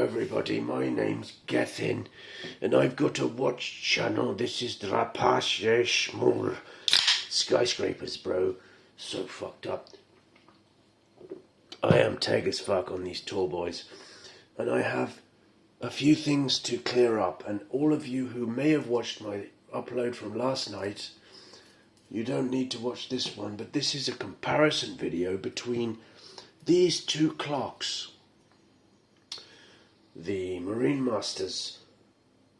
everybody, my name's Gethin and I've got a watch channel. This is Drapache Schmur. Skyscrapers, bro. So fucked up. I am tag as fuck on these tall boys. And I have a few things to clear up. And all of you who may have watched my upload from last night, you don't need to watch this one. But this is a comparison video between these two clocks. The Marine Masters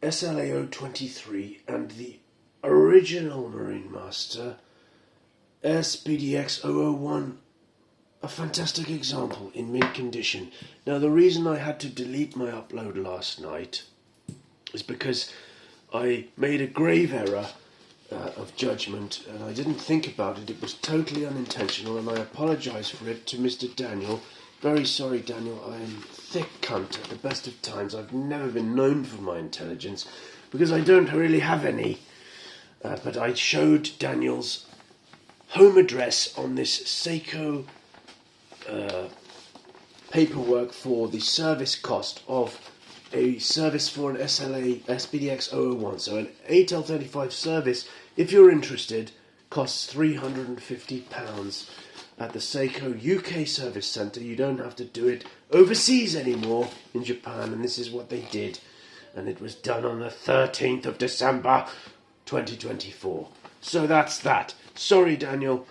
SLA023 and the original Marine Master SBDX001, a fantastic example in mint condition. Now the reason I had to delete my upload last night is because I made a grave error of judgment and I didn't think about it. It was totally unintentional and I apologise for it to Mr. Daniel. Very sorry, Daniel. I am thick cunt at the best of times. I've never been known for my intelligence because I don't really have any. But I showed Daniel's home address on this Seiko paperwork for the service cost of a service for an SBDX001. So an ATEL35 service, if you're interested, costs £350 at the Seiko UK Service Centre. You don't have to do it overseas anymore in Japan, and this is what they did. And it was done on the 13th of December 2024. So that's that. Sorry, Daniel.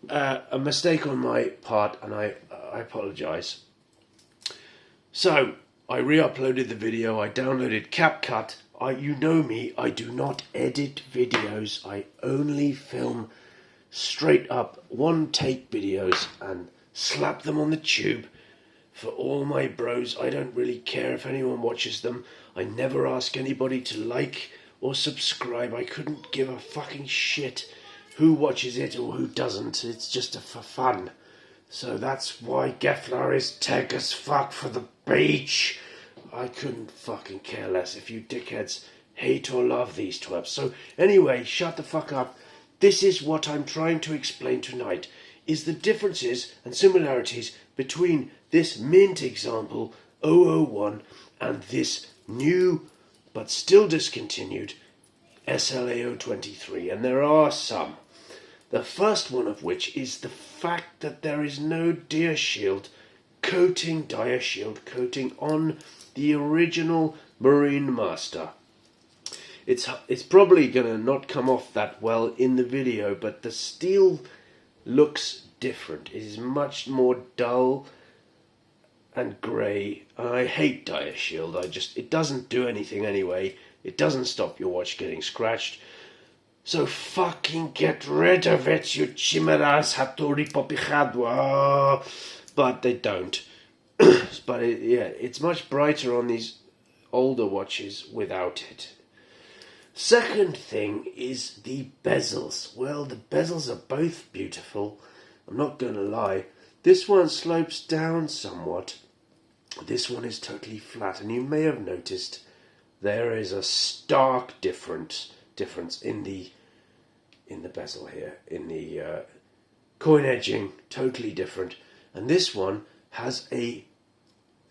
A mistake on my part, and I apologise. So, I re-uploaded the video. I downloaded CapCut. You know me, I do not edit videos. I only film straight up one-take videos and slap them on the tube for all my bros. I don't really care if anyone watches them. I never ask anybody to like or subscribe. I couldn't give a fucking shit who watches it or who doesn't. It's just for fun. So that's why Geflar is tech as fuck for the beach. I couldn't fucking care less if you dickheads hate or love these twerps. So anyway, shut the fuck up. This is what I'm trying to explain tonight, is the differences and similarities between this mint example 001 and this new but still discontinued SLA023. And there are some. The first one of which is the fact that there is no dire shield coating on the original Marine Master. It's probably going to not come off that well in the video, but the steel looks different. It is much more dull and grey. I hate dire shield. It doesn't do anything anyway. It doesn't stop your watch getting scratched. So fucking get rid of it, you chimeras hattori popijadwa. But they don't. But it's much brighter on these older watches without it. Second thing is the bezels. Well, the bezels are both beautiful. I'm not going to lie. This one slopes down somewhat. This one is totally flat. And you may have noticed there is a stark difference in the bezel here. In the coin edging, totally different. And this one has a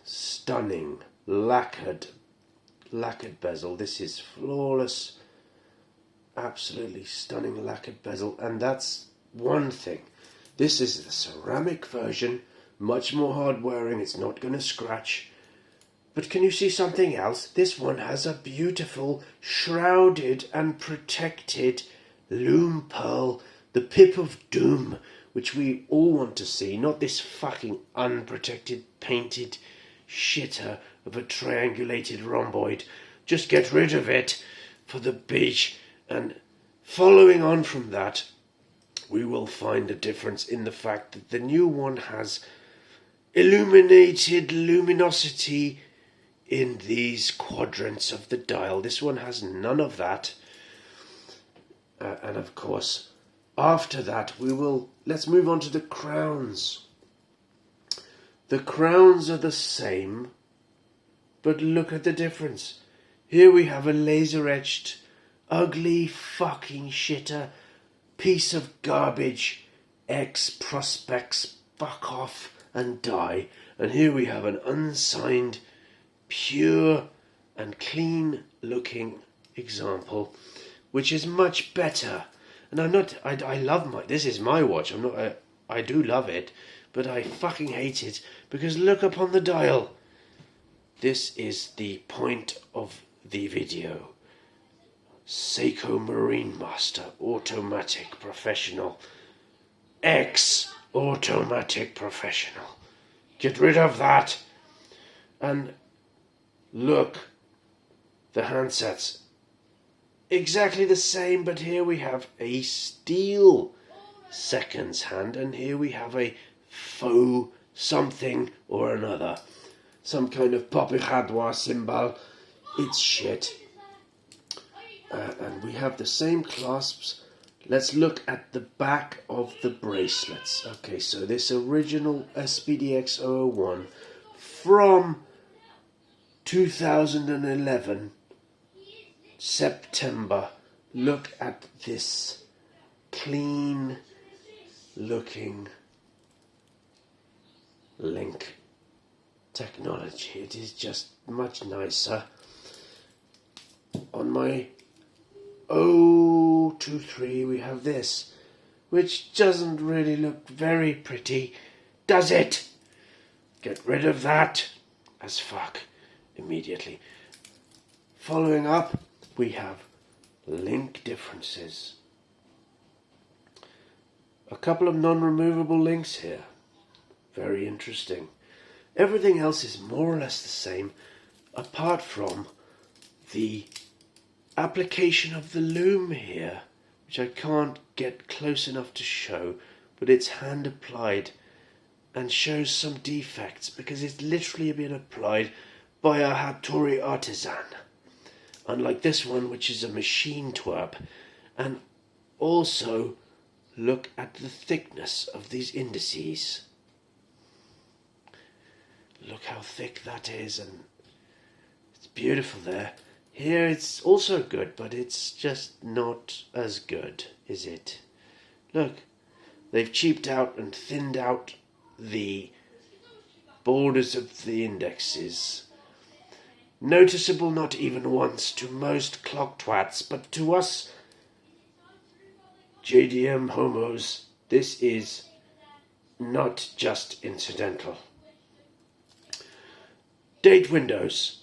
stunning lacquered bezel. This is flawless, absolutely stunning lacquered bezel, and that's one thing. This is the ceramic version, much more hard wearing. It's not going to scratch. But can you see something else? This one has a beautiful shrouded and protected loom pearl, the pip of doom, which we all want to see, not this fucking unprotected painted shitter of a triangulated rhomboid. Just get rid of it for the beach. And following on from that, we will find a difference in the fact that the new one has illuminated luminosity in these quadrants of the dial. This one has none of that. And of course, after that, let's move on to the crowns. The crowns are the same, but look at the difference. Here we have a laser-etched, ugly fucking shitter, piece of garbage, ex-prospects, fuck off and die. And here we have an unsigned pure and clean looking example, which is much better. And I love this is my watch. I do love it, but I fucking hate it because look upon the dial. This is the point of the video. Seiko Marine Master Automatic Professional X Automatic Professional. Get rid of that. And look, the handsets exactly the same, but here we have a steel seconds hand, and here we have a faux something or another, some kind of Papirhadois symbol. It's shit. And we have the same clasps. Let's look at the back of the bracelets. Okay, so this original SBDX001 from 2011 September. Look at this clean looking link technology. It is just much nicer. On my 023 we have this, which doesn't really look very pretty, does it? Get rid of that as fuck immediately. Following up, we have link differences. A couple of non-removable links here. Very interesting. Everything else is more or less the same, apart from the application of the loom here, which I can't get close enough to show, but it's hand applied and shows some defects because it's literally been applied by a Hattori artisan, unlike this one, which is a machine twerp. And also look at the thickness of these indices. Look how thick that is, and it's beautiful there. Here it's also good, but it's just not as good, is it? Look, they've cheaped out and thinned out the borders of the indexes. Noticeable not even once to most clock twats, but to us JDM homos, this is not just incidental. Date windows.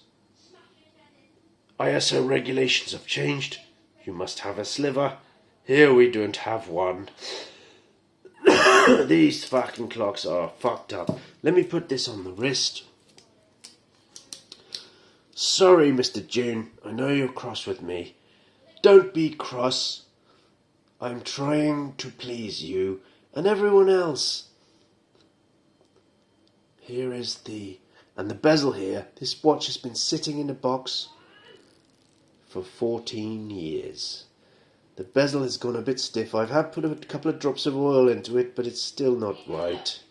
ISO regulations have changed. You must have a sliver. Here we don't have one. These fucking clocks are fucked up. Let me put this on the wrist. Sorry, Mr. June. I know you're cross with me. Don't be cross. I'm trying to please you and everyone else. Here is the bezel here. This watch has been sitting in a box for 14 years. The bezel has gone a bit stiff. I've had put a couple of drops of oil into it, but it's still not right.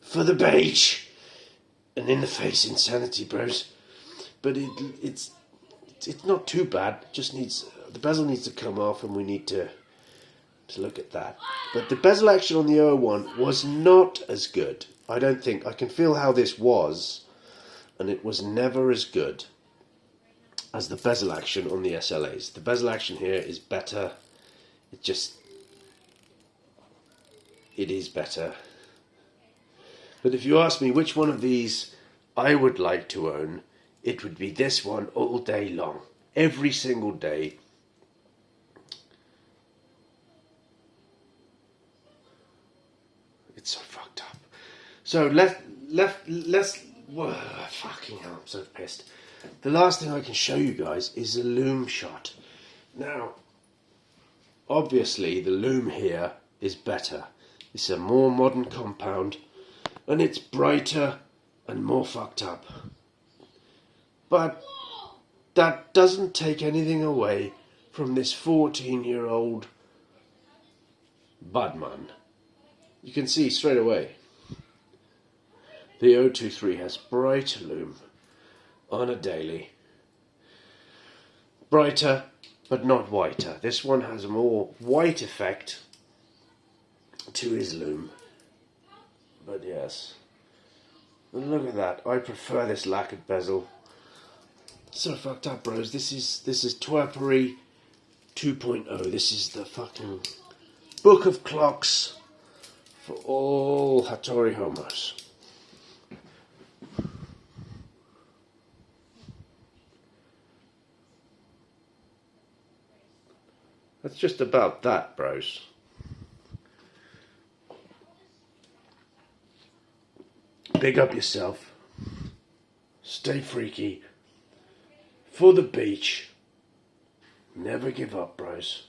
For the beige and in the face insanity, bros. But it's not too bad. Just needs, the bezel needs to come off, and we need to look at that. But the bezel action on the 001 was not as good. I don't think. I can feel how this was, and it was never as good as the bezel action on the SLAs. The bezel action here is better. It is better. But if you ask me which one of these I would like to own, it would be this one all day long. Every single day. It's so fucked up. So whoa, fucking hell, I'm so pissed. The last thing I can show you guys is a loom shot. Now, obviously the loom here is better. It's a more modern compound, and it's brighter and more fucked up. But that doesn't take anything away from this 14-year-old Budman. You can see straight away. The 023 has brighter loom on a daily. Brighter, but not whiter. This one has a more white effect to his loom. But yes. And look at that. I prefer this lacquered bezel. So fucked up, bros. This is twerpery 2.0. This is the fucking book of clocks for all Hattori homos. That's just about that, bros. Big up yourself. Stay freaky. For the beach. Never give up, bros.